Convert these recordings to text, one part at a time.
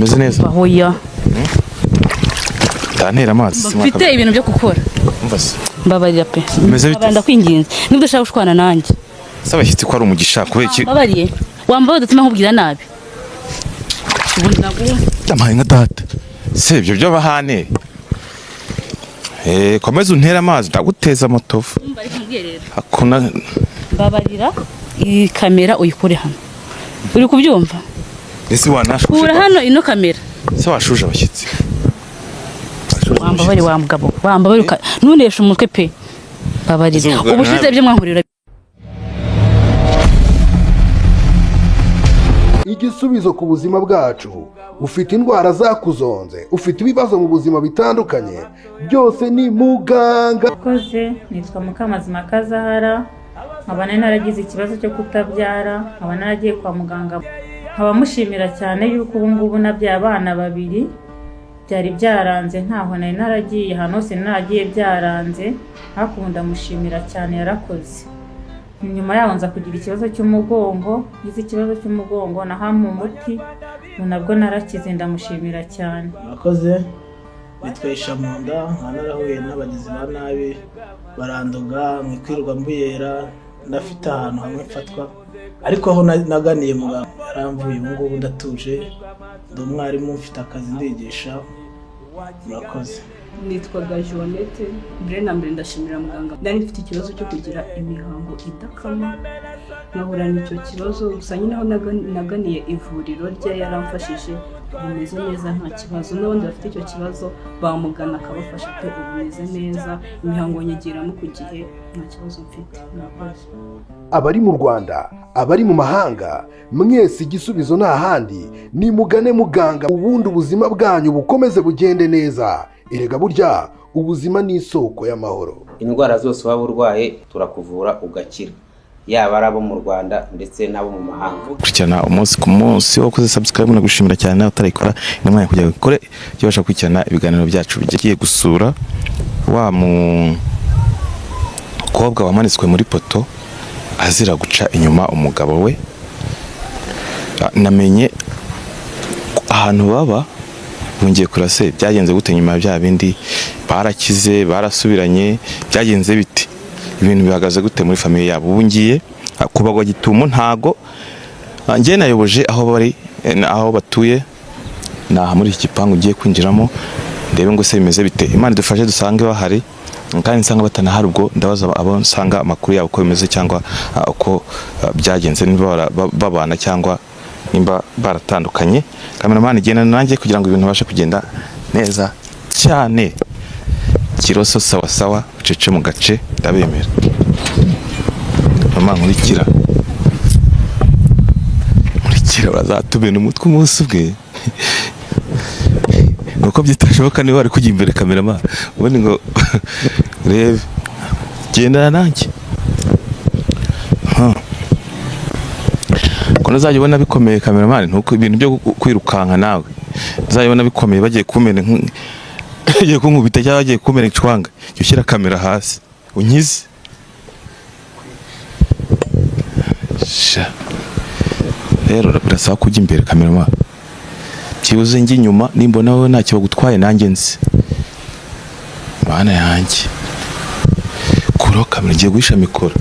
meze neza bahoya Dantera amazi mfite ibintu byo gukora mbase mbabarira pe meze bite abanda kwinginze nibwo ushaka gushwana nanjye sabashyitsi ko ari umugisha kubera iki mbabariye wambaye dutuma nkubwira nabi ubundi naguye cyamaye nka data se ibyo byo bahane komeza untera amazi ndaguteza motovu umva ariko mbwiye rero akuna mbabarira iyi kamera uyikure hano uri kubyumva ese wanashuje kura hano ino kamera se washuje abashyitsi wambabari wa mugabo wambabari ntuneshe umutwe pe babarira ubushize ibyo mwankurira igisubizo ku buzima bwacu. Ufite indwara zakuzonze, ufite ibibazo mu buzima bitandukanye, byose ni Muganga. Koze nitwa Mukamazima Kazahara, nkaba naragize ikibazo cyo kutabyara, nkaba naragiye kwa muganga, nkaba mushimira cyane yuko ubu ngubu nabyaye abana babiri byari byaranze, ntaho nari naragiye hano hose naragiye byaranze, hakunda mushimira cyane yarakoze. Nyuma yaho nza kugira ikibazo cy'umugongo, gize ikibazo cy'umugongo nahamwe umuti nabwo narakize, ndamushimira cyane. Akoze bitwesha mu nda, narahuye n'abagizi ba nabi barandoga, mwikwirwa mbuyera ndafite ahantu hamwe mfatwa, ariko aho naganiye muganga yaramvuye, ubu ngubu ndatuje, ndi umwarimu mfite akazi ndigisha. Murakoze. Nitwaga Joannette, mbere na mbere ndashimira muganga. Nari mfite ikibazo cyo kugira imihango idakama, nkahura n'icyo kibazo, gusa nyine aho naganiye ivuriro rye yaramfashije, bimeze neza nta kibazo. N'abandi bafite icyo kibazo bamugana akabafasha pe, bimeze neza, imihango nyigiramo ku gihe, nta kibazo mfite. Murakoze. Abari mu Rwanda, abari mu mahanga, mwese igisubizo nta handi, ni mugane Muganga, ubundi ubuzima bwanyu bukomeze bugende neza. Erega burya ubuzima ni isoko y'amahoro. Indwara zose waba urwaye turakuvura ugakira, yaba ari abo mu Rwanda ndetse n'abo mu mahanga. Kurikirana umunsi ku munsi, wakoze subscribe no gushimira cyane nawe utarayikora, nimwe kujya gukore cyabasha kurikirana ibiganiro byacu bigiye gusura wa mukobwa wamanitswe muri poto azira guca inyuma umugabo we. Namenye ahantu baba bungiye kurase byagenze gute nyuma bya bindi, barakize barasubiranye, byagenze biti, ibintu bihagaze gute muri famille yabo. Bungiye kubagwa gitumo, ntago ngiye nayoboje aho bari, aho batuye, naha muri iki gipangu ugiye kwinjiramo, ndebe ngo se bimeze bite. Imana dufashe dusange bahari, kandi nsanga batanahari, ubwo ndabaza abo nsanga amakuru yabo ko bimeze cyangwa uko byagenze, niba babana cyangwa nimba baratandukanye. Cameraman igenda nanjye kugira ngo ibintu bashe kugenda neza cyane. Kiroso sawa sawa, ucece mu gace, ndabemera. Mama nkurikira bazatubena umutwe umunsi ubwe. Nuko byitashoboka niba bari kujya imbere cameraman, ubundi ngo rebe gendana nanjye. Kono uzajya bikomeye cameraman, ntuko ibintu byo kwirukanka nawe uzajya bikomeye, bagiye kumena bagiye kunkubita cyangwa bagiye kumena icwanga, ushyira kamera hasi unyize. Rero birasaba kujya imbere cameraman, byibuze njye inyuma, nimbona wowe ntacyo bagutwaye nanjye nzi. Bana yanjye kuro kamera, ngiye guhisha mikoro.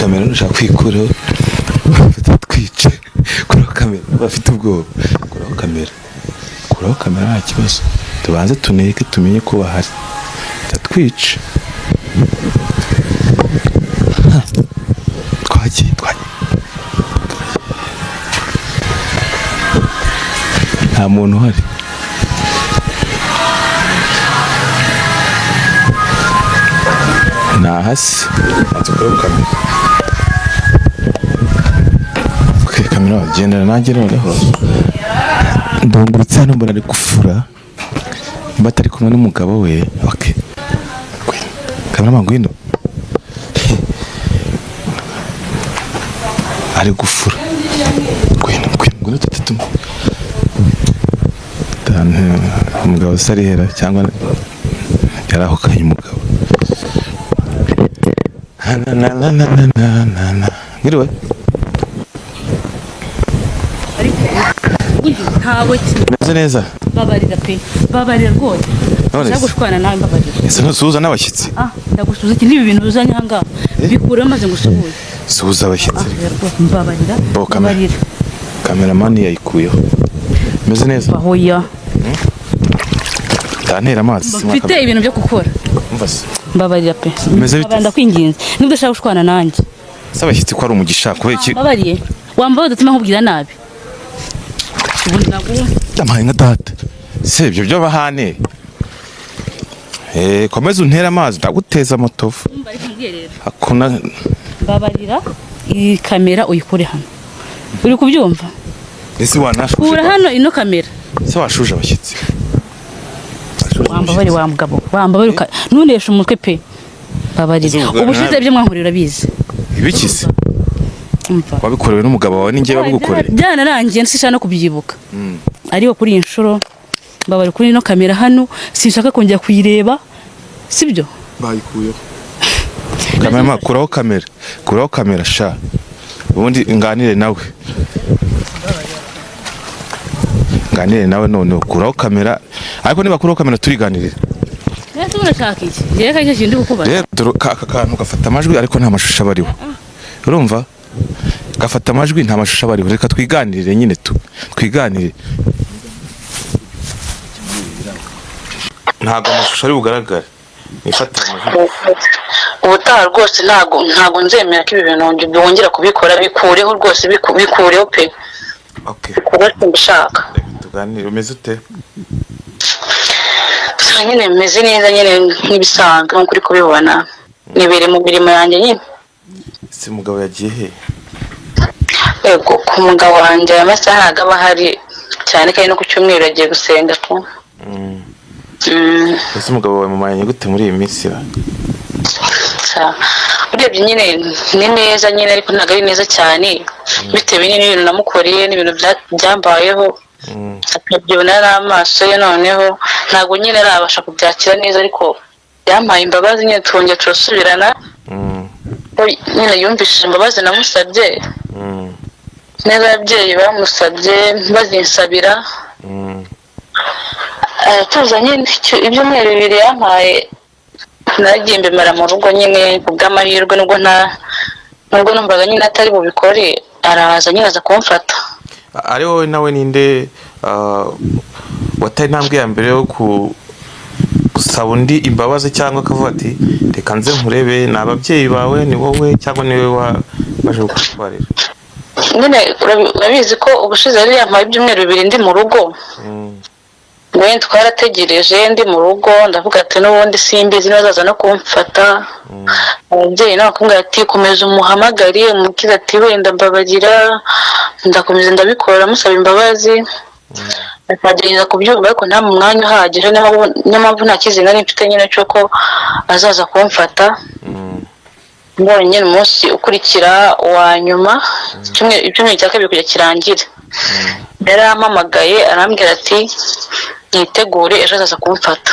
Kamera nushaka kwikuraho, bafite twice kuraho kamera, bafite ubwoba. Kuraho kamera nta kibazo, tubanze tuneke tumenye ko bahari, tatwice. Twagiye nta muntu uhari. Nahasi kuraho kamera. Kamera gendana nanjye noneho, ndungurutse hano mbona ari gufura, batari kumwe n'umugabo we. Okay, kamera ngwino. ari gufura ngwino tutatu umugabo sarihera cyangwa yarahukanye umugabo ngiriwe ntawe meze neza babarira pe babarira rwose ndagushwana nawe mbabarira ese ntusuhuza n'abashyitsi ndagusuhuza iki nibi bintu uzanye aha ngaha bikureho maze ngusuhuze suhuza abashyitsi mbabarira babarira kameramani yayikuyeho meze neza bahoya ntantera amazi mfite ibintu byo gukora mbabarira pe ndakwinginze nibwo ushaka gushwana nanjye se abashyitsi ko ari umugisha kubera iki mbabariye wambaye udatuma nkubwira nabi ndamaye nka data se ibyo byo bahane komeza untera amazi ndaguteza amatovu hakuna mbabarira iyi kamera uyikure hano uri kubyumva ese wanashuje kura hano ino kamera se washuje abashyitsi wambabari wa mugabo wambabari ntuneshe umutwe pe babarira ubushize ibyo mwankorera bize ibikise wabikorewe n'umugabo wawe ninjye wabigukoreye byanarangiye nsishaka no kubyibuka ariko kuri iyi nshuro mbabari kuri ino kamera hano sinshaka kongera kuyireba sibyo bayikuyeho kuraho kamera sha ubundi nganire nawe none kuraho kamera ariko niba kuraho kamera turiganirira ese urashaka iki reka icyo kintu kukubaza rero aka kantu gafata amajwi ariko nta mashusho aba ariho urumva gafata amajwi nta mashusho aba ariho reka twiganirire nyine twiganire ntabwo amashusho ari bugaragare nifatira amajwi ubutaha rwose ntabwo nzemera ko ibi bintu byongera kubikora bikureho rwose bikureho pe bikureho mbishaka tuganire umeze ute nyine meze neza nyine nk'ibisanzwe nk'uko uri kubibona nibere mu mirimo yanjye nyine ese umugabo yagiye he yego ku mugabo wanjye aya masaha ntabwo aba ahari cyane kandi no ku cyumweru yagiye gusenga ko ese umugabo wawe mumanye gute muri iyi minsi urebye nyine ni neza nyine ariko ntabwo ari neza cyane bitewe n'ibintu namukoreye n'ibintu byambayeho akabyibona n'amaso ye noneho ntabwo nyine arabasha kubyakira neza ariko yampaye imbabazi nyine twongera turasubirana nyine yumvishije imbabazi namusabye neza ababyeyi bamusabye bazinsabira tuza nyine ibyumweru bibiri yampaye nagiye mbimara mu rugo nyine ku bw'amahirwe nubwo numvaga nyine atari bubikore araza nyine aza kumfata ari wowe nawe ninde watari intambwe ya mbere yo gusaba undi imbabazi cyangwa akavuga ati reka nze nkurebe ni ababyeyi bawe ni wowe cyangwa niwe waje kukutwarira nyine urabizi ko ubushize yari yampaye ibyumweru bibiri ndi mu rugo we twarategereje ndi mu rugo ndavuga ati n'ubundi simbizi nazaza no kumfata ababyeyi nawe bakambwira ati komeza umuhamagare umubwire ati wenda mbabarira ndakomeza ndabikora musaba imbabazi akagerageza kubyumva ariko nta mu mwanya uhagije niyo mpamvu nta cyizere nari mfite nyine cy'uko azaza kumfata mbonye nyine umunsi ukurikira wa nyuma icyumweru cya kabiri kujya kirangire yari ampamagaye arambwira ati mwitegure ejo azaza kumfata